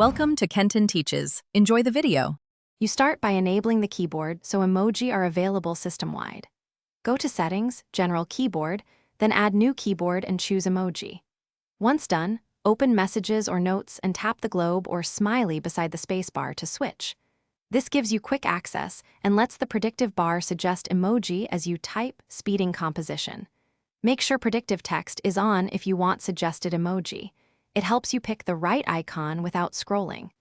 Welcome to Kenton Teaches. Enjoy the video. You start by enabling the keyboard so emoji are available system-wide. Go to Settings, General Keyboard, then add New Keyboard and choose Emoji. Once done, open Messages or Notes and tap the globe or smiley beside the spacebar to switch. This gives you quick access and lets the predictive bar suggest emoji as you type, speeding composition. Make sure predictive text is on if you want suggested emoji. It helps you pick the right icon without scrolling.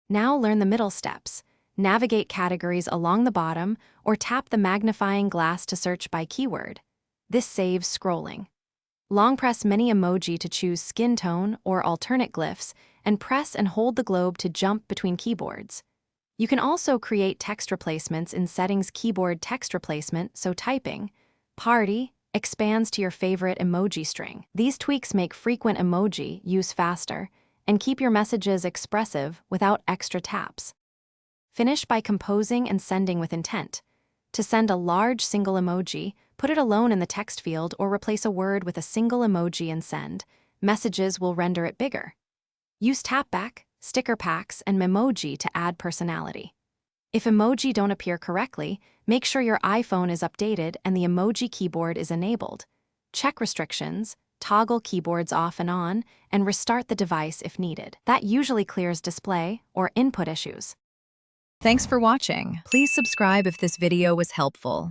Now learn the middle steps. Navigate categories along the bottom or tap the magnifying glass to search by keyword. This saves scrolling. Long press many emoji to choose skin tone or alternate glyphs, and press and hold the globe to jump between keyboards. You can also create text replacements in Settings Keyboard Text Replacement, so typing party expands to your favorite emoji string. These tweaks make frequent emoji use faster and keep your messages expressive without extra taps. Finish by composing and sending with intent. To send a large single emoji, put it alone in the text field or replace a word with a single emoji and send. Messages will render it bigger. Use tapback, sticker packs, and memoji to add personality. If emoji don't appear correctly, make sure your iPhone is updated and the emoji keyboard is enabled. Check restrictions, toggle keyboards off and on, and restart the device if needed. That usually clears display or input issues. Thanks for watching. Please subscribe if this video was helpful.